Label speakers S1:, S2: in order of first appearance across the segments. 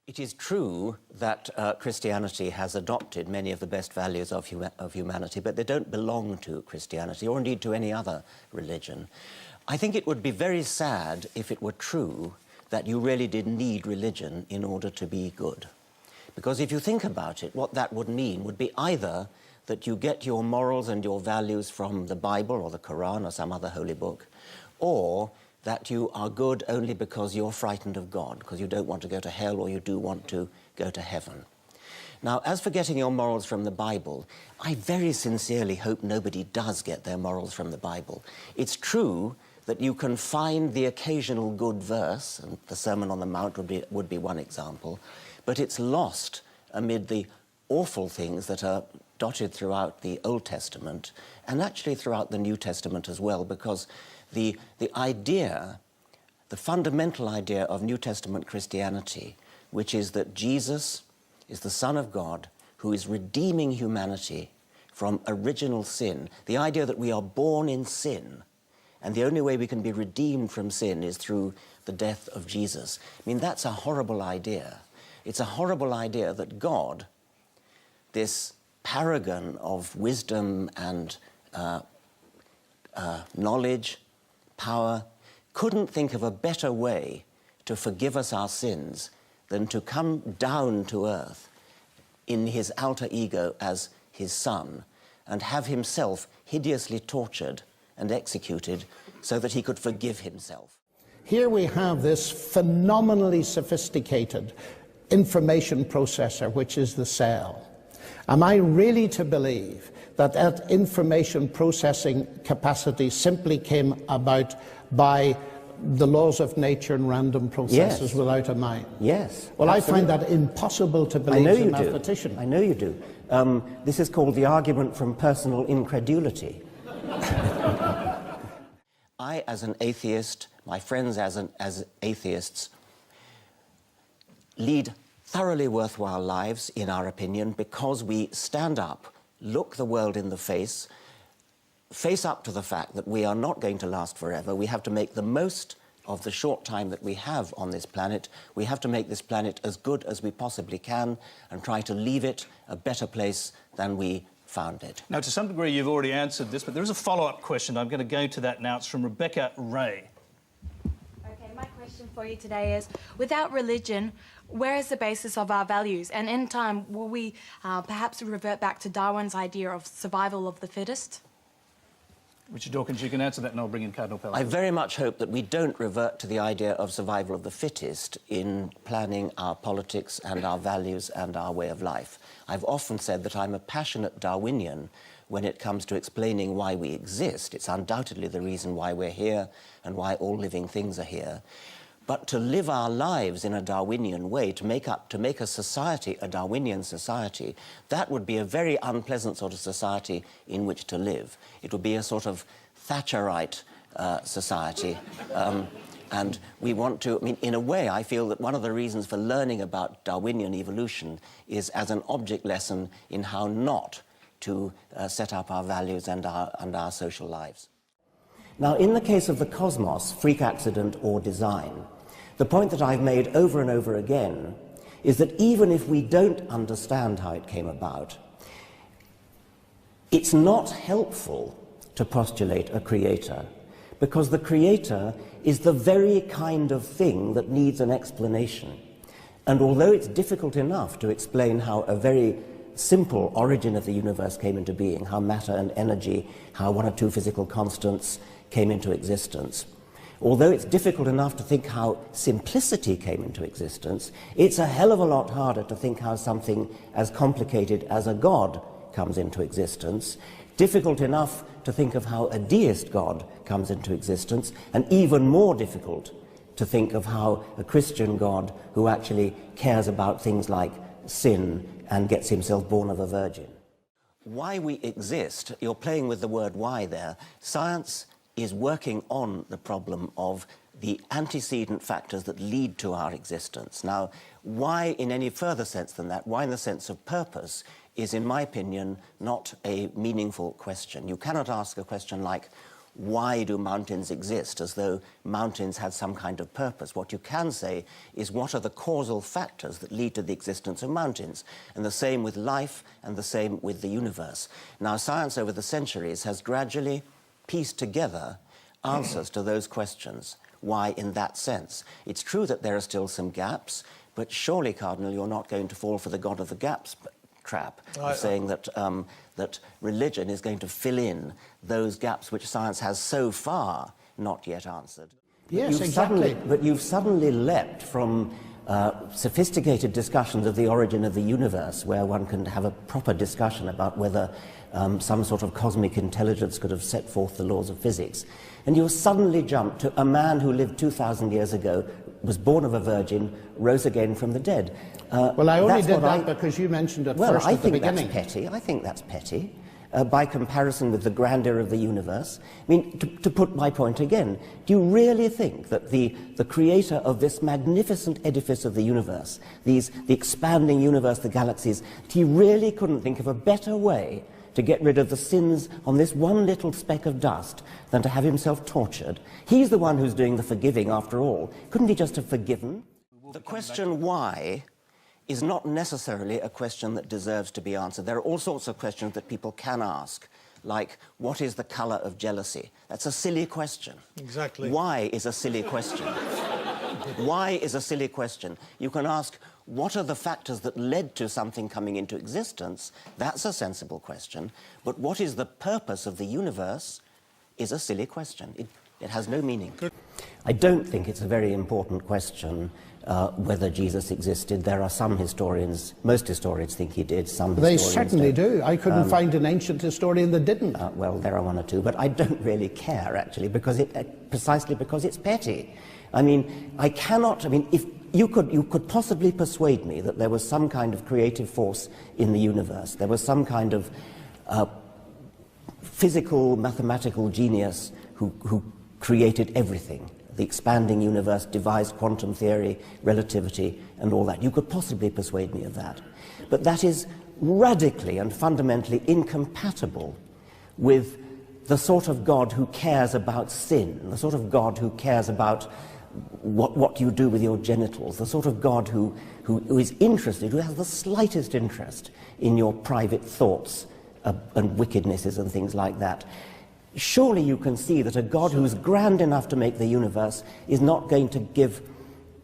S1: It is true that Christianity has adopted many of the best values of humanity, but they don't belong to Christianity, or indeed to any other religion. I think it would be very sad if it were true that you really did need religion in order to be good. Because if you think about it, what that would mean would be either that you get your morals and your values from the Bible or the Quran or some other holy book, or that you are good only because you're frightened of God, because you don't want to go to hell or you do want to go to heaven. Now, as for getting your morals from the Bible, I very sincerely hope nobody does get their morals from the Bible. It's true that you can find the occasional good verse, and the Sermon on the Mount would be one example, but it's lost amid the awful things that are dotted throughout the Old Testament, and actually throughout the New Testament as well, because the idea, the fundamental idea of New Testament Christianity, which is that Jesus is the Son of God who is redeeming humanity from original sin, the idea that we are born in sin, and the only way we can be redeemed from sin is through the death of Jesus. I mean, that's a horrible idea. It's a horrible idea that God, this paragon of wisdom and knowledge, power, couldn't think of a better way to forgive us our sins than to come down to earth in his alter ego as his son and have himself hideously tortured and executed so that he could forgive himself.
S2: Here we have this phenomenally sophisticated information processor, which is the cell. Am I really to believe that that information processing capacity simply came about by the laws of nature and random processes without a mind?
S1: Yes.
S2: Well,
S1: absolutely.
S2: I find that impossible to believe as a mathematician.
S1: I know you do. This is called the argument from personal incredulity. I, as an atheist, my friends as atheists, lead thoroughly worthwhile lives, in our opinion, because we stand up, look the world in the face up to the fact that we are not going to last forever. We have to make the most of the short time that we have on this planet. We have to make this planet as good as we possibly can and try to leave it a better place than we found it.
S3: Now, to some degree, you've already answered this, but there is a follow-up question. I'm going to go to that now. It's from Rebecca Ray.
S4: Okay, my question for you today is, without religion, where is the basis of our values? And in time, will we perhaps revert back to Darwin's idea of survival of the fittest?
S3: Richard Dawkins, you can answer that and I'll bring in Cardinal Pell.
S1: I very much hope that we don't revert to the idea of survival of the fittest in planning our politics and our values and our way of life. I've often said that I'm a passionate Darwinian when it comes to explaining why we exist. It's undoubtedly the reason why we're here and why all living things are here. But to live our lives in a Darwinian way, to make a society a Darwinian society, that would be a very unpleasant sort of society in which to live. It would be a sort of Thatcherite society. And we want to, I mean, in a way, I feel that one of the reasons for learning about Darwinian evolution is as an object lesson in how not to set up our values and our social lives. Now, in the case of the cosmos, freak accident or design, the point that I've made over and over again is that even if we don't understand how it came about, it's not helpful to postulate a creator, because the creator is the very kind of thing that needs an explanation. And although it's difficult enough to explain how a very simple origin of the universe came into being, how matter and energy, how one or two physical constants came into existence, although it's difficult enough to think how simplicity came into existence, it's a hell of a lot harder to think how something as complicated as a god comes into existence, difficult enough to think of how a deist god comes into existence, and even more difficult to think of how a Christian god who actually cares about things like sin and gets himself born of a virgin. Why we exist, you're playing with the word why there. Science is working on the problem of the antecedent factors that lead to our existence. Now, why in any further sense than that, why in the sense of purpose, is, in my opinion, not a meaningful question. You cannot ask a question like, why do mountains exist, as though mountains had some kind of purpose. What you can say is what are the causal factors that lead to the existence of mountains, and the same with life and the same with the universe. Now, science over the centuries has gradually pieced together answers to those questions. Why in that sense? It's true that there are still some gaps, but surely, Cardinal, you're not going to fall for the God of the gaps trap of saying that, that religion is going to fill in those gaps which science has so far not yet answered.
S2: Yes, exactly.
S1: But you've suddenly leapt from sophisticated discussions of the origin of the universe, where one can have a proper discussion about whether some sort of cosmic intelligence could have set forth the laws of physics, and you suddenly jump to a man who lived 2,000 years ago, was born of a virgin, rose again from the dead.
S2: Well, I only did that because you mentioned it first at the beginning.
S1: Well, I think that's petty. By comparison with the grandeur of the universe. I mean, to put my point again, do you really think that the creator of this magnificent edifice of the universe, the expanding universe, the galaxies, he really couldn't think of a better way to get rid of the sins on this one little speck of dust than to have himself tortured? He's the one who's doing the forgiving after all. Couldn't he just have forgiven? The question why is not necessarily a question that deserves to be answered. There are all sorts of questions that people can ask, like, what is the colour of jealousy? That's a silly question.
S5: Exactly.
S1: Why is a silly question? Why is a silly question? You can ask, what are the factors that led to something coming into existence? That's a sensible question. But what is the purpose of the universe is a silly question. It has no meaning. I don't think it's a very important question whether Jesus existed. There are some historians, most historians think he did, some
S2: They
S1: historians
S2: certainly
S1: don't.
S2: do. I couldn't find an ancient historian that didn't.
S1: Well, there are one or two, but I don't really care, actually, because precisely because it's petty. I mean, if you could possibly persuade me that there was some kind of creative force in the universe, there was some kind of physical, mathematical genius who created everything, the expanding universe, devised quantum theory, relativity, and all that. You could possibly persuade me of that. But that is radically and fundamentally incompatible with the sort of God who cares about sin, the sort of God who cares about what you do with your genitals, the sort of God who is interested, who has the slightest interest in your private thoughts and wickednesses and things like that. Surely you can see that a God who's grand enough to make the universe is not going to give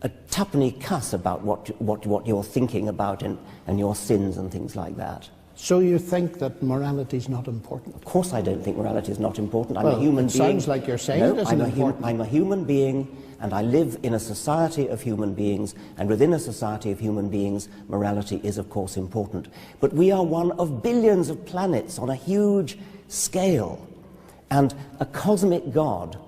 S1: a tuppenny cuss about what you're thinking about and your sins and things like that.
S2: So you think that morality is not important?
S1: Of course I don't think morality is not important. I'm a human being.
S2: Sounds like you're saying it isn't important.
S1: I'm a human being, and I live in a society of human beings, and within a society of human beings, morality is, of course, important. But we are one of billions of planets on a huge scale, and a cosmic God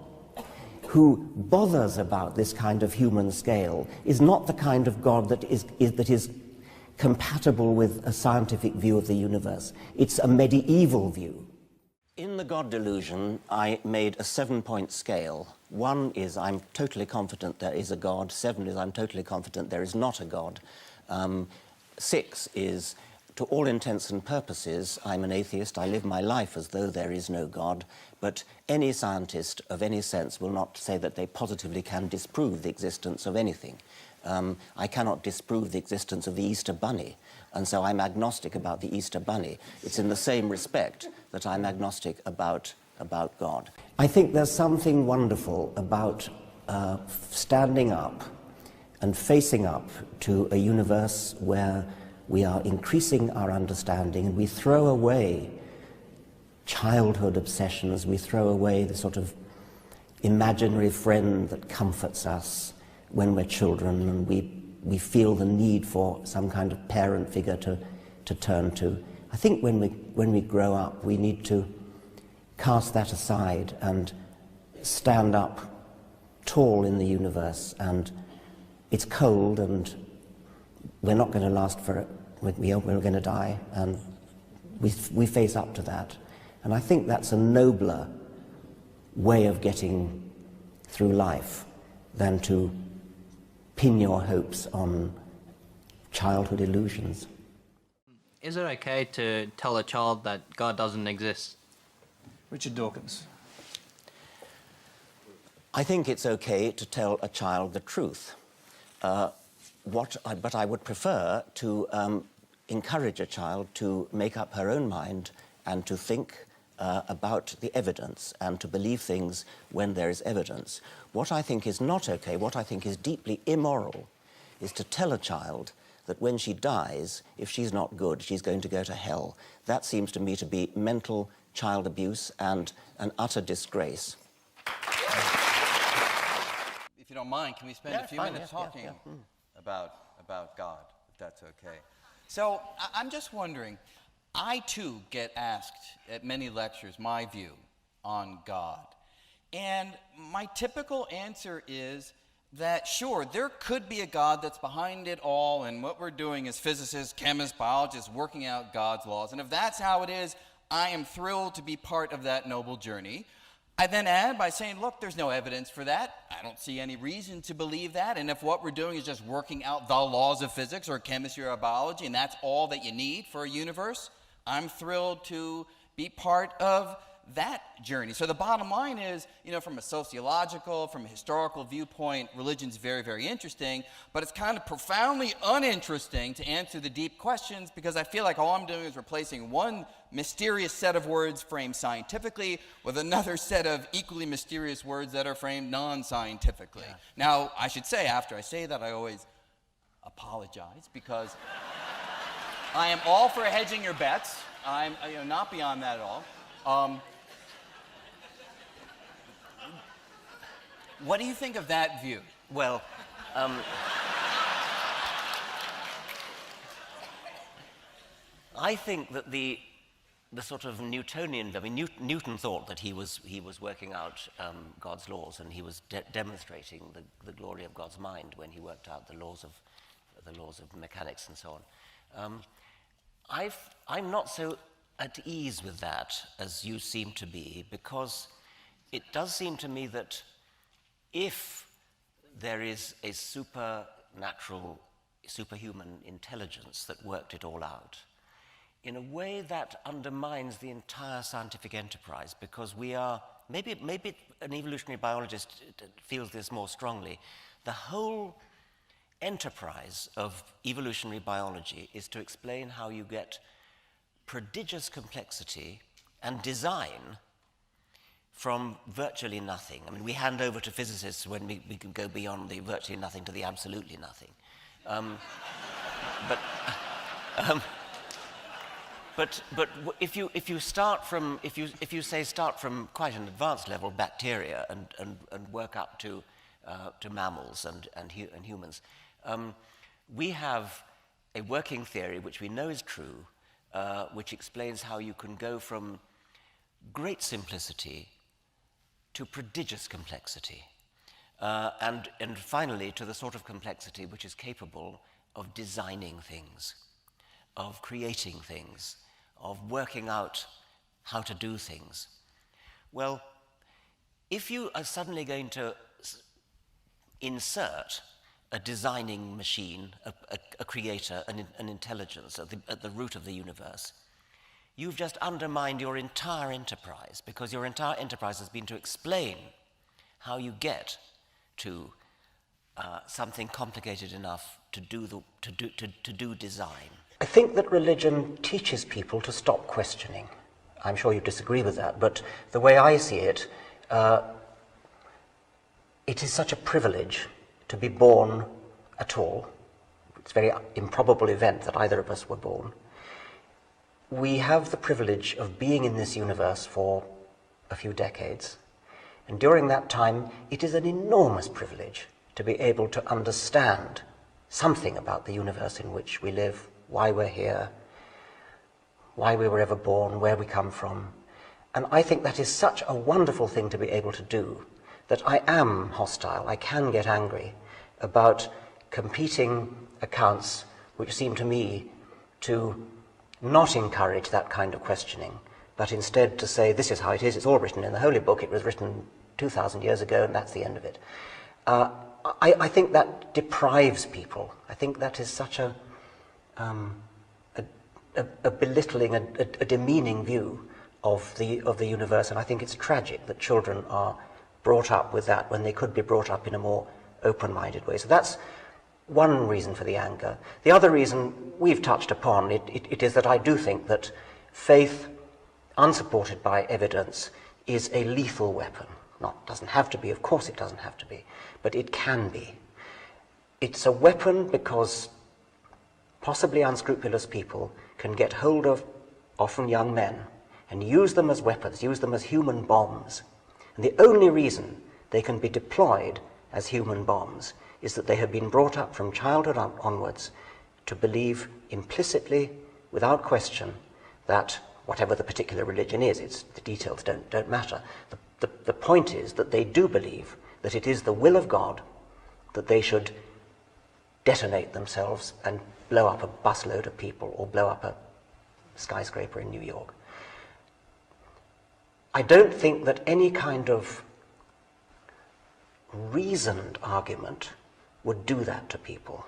S1: who bothers about this kind of human scale is not the kind of God that is compatible with a scientific view of the universe. It's a medieval view. In the God delusion, I made a 7-point scale. 1 is I'm totally confident there is a God. 7 is I'm totally confident there is not a God. 6 is, to all intents and purposes, I'm an atheist. I live my life as though there is no God. But any scientist of any sense will not say that they positively can disprove the existence of anything. I cannot disprove the existence of the Easter Bunny, and so I'm agnostic about the Easter Bunny. It's in the same respect that I'm agnostic about God. I think there's something wonderful about standing up and facing up to a universe where we are increasing our understanding, and we throw away childhood obsessions, we throw away the sort of imaginary friend that comforts us when we're children, and we feel the need for some kind of parent figure to turn to. I think when we grow up, we need to cast that aside and stand up tall in the universe. And it's cold, and we're not going to last for it. We're going to die, and we face up to that. And I think that's a nobler way of getting through life than to pin your hopes on childhood illusions.
S6: Is it okay to tell a child that God doesn't exist?
S3: Richard Dawkins.
S1: I think it's okay to tell a child the truth. But I would prefer to encourage a child to make up her own mind and to think about the evidence and to believe things when there is evidence. What I think is not okay, what I think is deeply immoral, is to tell a child that when she dies, if she's not good, she's going to go to hell. That seems to me to be mental child abuse and an utter disgrace.
S5: If you don't mind, can we spend a few minutes talking about God, if that's okay? So I'm just wondering, I too get asked at many lectures my view on God. And my typical answer is that, sure, there could be a God that's behind it all, and what we're doing as physicists, chemists, biologists, working out God's laws. And if that's how it is, I am thrilled to be part of that noble journey. I then add by saying, look, there's no evidence for that. I don't see any reason to believe that. And if what we're doing is just working out the laws of physics or chemistry or biology, and that's all that you need for a universe, I'm thrilled to be part of that journey. So the bottom line is, from a sociological, from a historical viewpoint, religion's very, very interesting, but it's kind of profoundly uninteresting to answer the deep questions, because I feel like all I'm doing is replacing one mysterious set of words framed scientifically with another set of equally mysterious words that are framed non-scientifically. Yeah. Now, I should say, after I say that, I always apologize, because I am all for hedging your bets. I'm not beyond that at all. What do you think of that view?
S1: Well, I think that the sort of Newtonian, Newton thought that he was working out God's laws, and he was demonstrating the glory of God's mind when he worked out the laws of mechanics and so on. I'm not so at ease with that as you seem to be, because it does seem to me that if there is a supernatural, superhuman intelligence that worked it all out, in a way that undermines the entire scientific enterprise, because we are, maybe an evolutionary biologist feels this more strongly, the whole enterprise of evolutionary biology is to explain how you get prodigious complexity and design from virtually nothing. I mean, we hand over to physicists when we can go beyond the virtually nothing to the absolutely nothing. But if you start from quite an advanced level, bacteria, and work up to mammals and humans, we have a working theory which we know is true, which explains how you can go from great simplicity to prodigious complexity, and finally to the sort of complexity which is capable of designing things, of creating things, of working out how to do things. Well, if you are suddenly going to insert a designing machine, a creator, an intelligence at the root of the universe, you've just undermined your entire enterprise, because your entire enterprise has been to explain how you get to something complicated enough to do design. I think that religion teaches people to stop questioning. I'm sure you disagree with that, but the way I see it, it is such a privilege to be born at all. It's a very improbable event that either of us were born. We have the privilege of being in this universe for a few decades, and during that time it is an enormous privilege to be able to understand something about the universe in which we live, why we're here, why we were ever born, where we come from. And I think that is such a wonderful thing to be able to do that I am hostile, I can get angry about competing accounts which seem to me to not encourage that kind of questioning, but instead to say, this is how it is, it's all written in the Holy Book, it was written 2,000 years ago, and that's the end of it. I think that deprives people. I think that is such a belittling, a demeaning view of the universe, and I think it's tragic that children are
S7: brought up with that when they could be brought up in a more open-minded way. So that's one reason for the anger. The other reason we've touched upon, it is that I do think that faith, unsupported by evidence, is a lethal weapon. Not, doesn't have to be, of course it doesn't have to be, but it can be. It's a weapon because possibly unscrupulous people can get hold of often young men and use them as weapons, use them as human bombs. And the only reason they can be deployed as human bombs is that they have been brought up from childhood onwards to believe implicitly, without question, that whatever the particular religion is, the details don't matter. The point is that they do believe that it is the will of God that they should detonate themselves and blow up a busload of people or blow up a skyscraper in New York. I don't think that any kind of reasoned argument would do that to people.